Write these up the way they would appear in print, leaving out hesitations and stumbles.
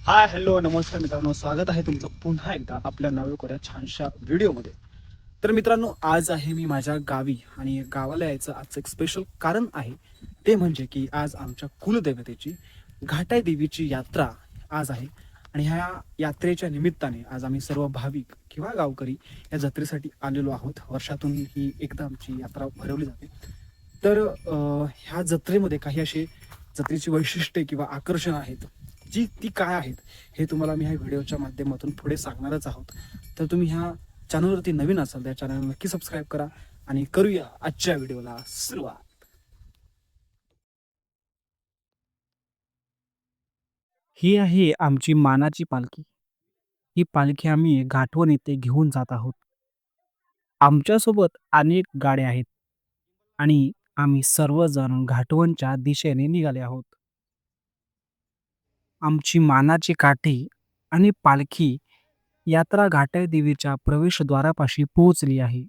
Hi hello नमस्कार मित्रांनो, स्वागत आहे तुमचं पुन्हा एकदा आपल्या नव्या छानशा व्हिडिओमध्ये. तर मित्रांनो, आज आहे मी माझ्या गावी आणि गावाला यायचं आजचं एक स्पेशल कारण आहे. ते म्हणजे की आज आमच्या कुलदेवतेची घाटाई देवीची यात्रा आज आहे. आणि ह्या यात्रेच्या निमित्ताने आज आम्ही सर्व भाविक किंवा गावकरी या जत्रेसाठी आलेलो आहोत. वर्षातून ही एकदा आमची यात्रा भरवली जाते. तर ह्या जत्रेमध्ये काही असे जत्रेची वैशिष्ट्ये किंवा आकर्षण आहेत, जी ती काय आहेत हे तुम्हाला मी ह्या व्हिडिओच्या माध्यमातून पुढे सांगणारच आहोत. तर तुम्ही ह्या चॅनलवरती नवीन असाल तर चॅनल नक्की सबस्क्राईब करा आणि करूया आजच्या व्हिडिओला सुरुवात. ही आहे आमची मानाची पालखी. ही पालखी आम्ही घाटवण येथे घेऊन जात आहोत. आमच्यासोबत अनेक गाड्या आहेत आणि आम्ही सर्वजण घाटवणच्या दिशेने निघाले आहोत. आमची मानाची काठी आणि पालखी यात्रा घाटाई देवीच्या प्रवेशद्वारापाशी पोहोचली आहे.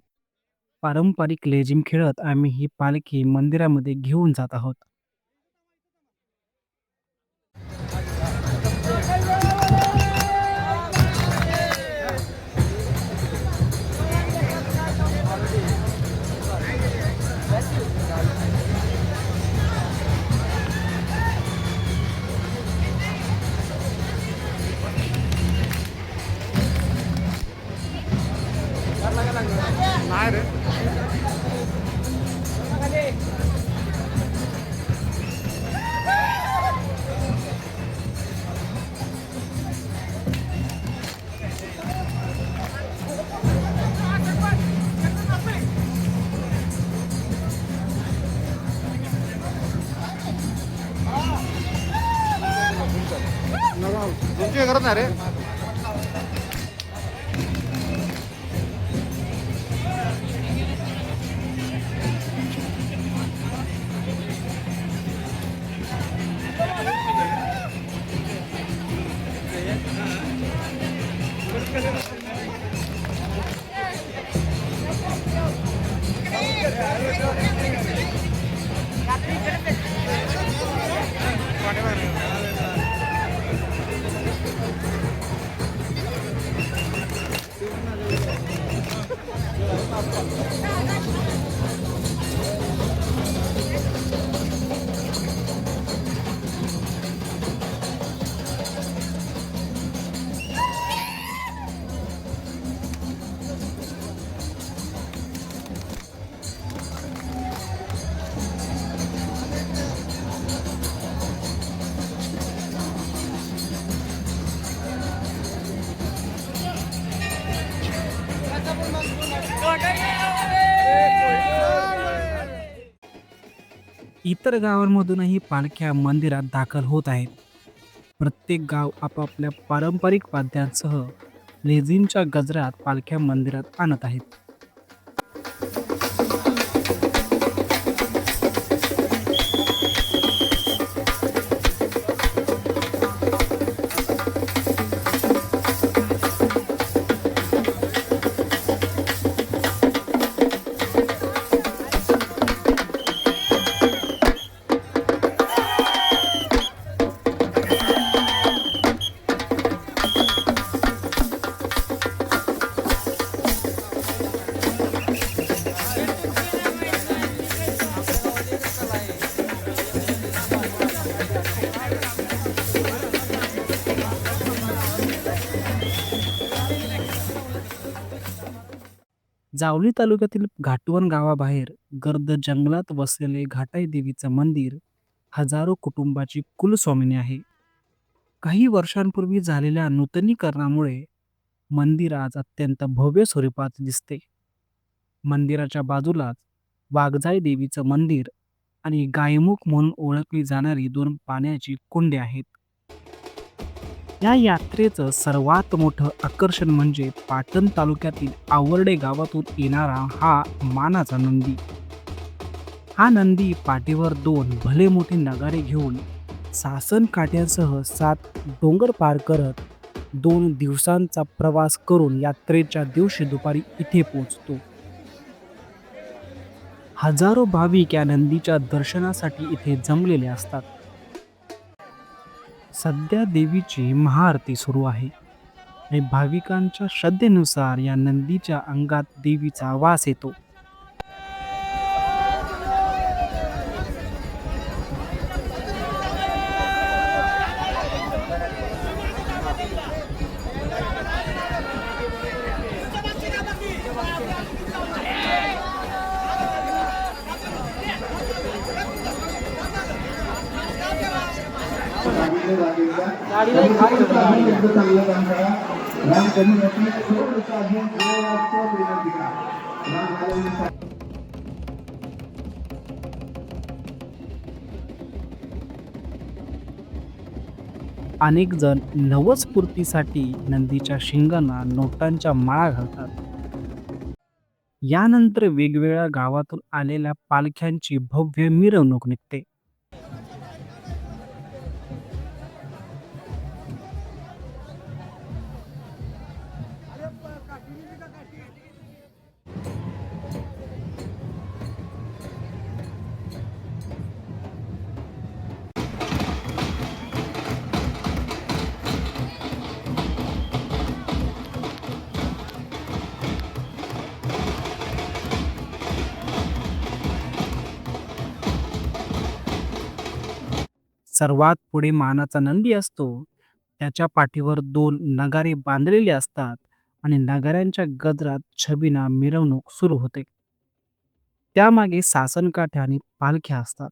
पारंपरिक लेझिम खेळत आम्ही ही पालखी मंदिरामध्ये घेऊन जात आहोत. करत ना रे. इतर गावांमधूनही पालख्या मंदिरात दाखल होत आहेत. प्रत्येक गाव आपापल्या पारंपरिक वाद्यांसह लेझिमच्या गजरात पालख्या मंदिरात आणत आहेत. जावली तालुक्यातील घाटवण गावाबाहेर गर्द जंगलात वसलेले घाटाई देवीचं मंदिर हजारो कुटुंबाची कुलस्वामिनी आहे. काही वर्षांपूर्वी झालेल्या नूतनीकरणामुळे मंदिर आज अत्यंत भव्य स्वरूपात दिसते. मंदिराच्या बाजूलाच वाघजाई देवीचं मंदिर आणि गायमुख म्हणून ओळखली जाणारी दोन पाण्याची कुंडे आहेत. या यात्रेचं सर्वात मोठं आकर्षण म्हणजे पाटण तालुक्यातील आवरडे गावातून येणारा हा मानाचा नंदी. हा नंदी पाठीवर दोन भले मोठे नगारे घेऊन सासन काट्यासह 7 डोंगर पार करत 2 दिवसांचा प्रवास करून यात्रेच्या दिवशी दुपारी इथे पोहोचतो. हजारो भाविक या नंदीच्या दर्शनासाठी इथे जमलेले असतात. सध्या देवीची महाआरती सुरू आहे आणि भाविकांच्या श्रद्धेनुसार या नंदीच्या अंगात देवीचा वास येतो. अनेक जण नवसपूर्तीसाठी नंदीच्या शिंगांना नोटांच्या माळा घालतात. यानंतर वेगवेगळ्या गावातून आलेल्या पालख्यांची भव्य मिरवणूक निघते. सर्वात पुढे मानाचा नंदी असतो. त्याच्या पाठीवर 2 नगारे बांधलेले असतात आणि नगाऱ्यांच्या गजरात छबिना मिरवणूक सुरू होते. त्यामागे सासनकाठ्या आणि पालख्या असतात.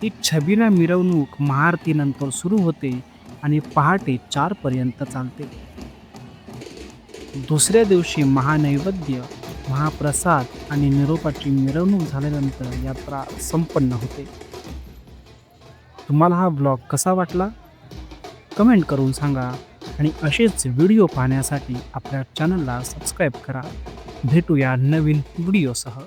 ती छबिना मिरवणूक महाआरतीनंतर सुरू होते आणि पहाटे 4 पर्यंत चालते. दुसऱ्या दिवशी महानैवेद्य, महाप्रसाद आणि निरोपाची मिरवणूक झाल्यानंतर यात्रा संपन्न होते. तुम्हाला हा ब्लॉग कसा वाटला? कमेंट करून सांगा आणि असेच व्हिडिओ पाहण्यासाठी आपल्या चॅनलला सबस्क्राईब करा. भेटूया नवीन व्हिडिओसह.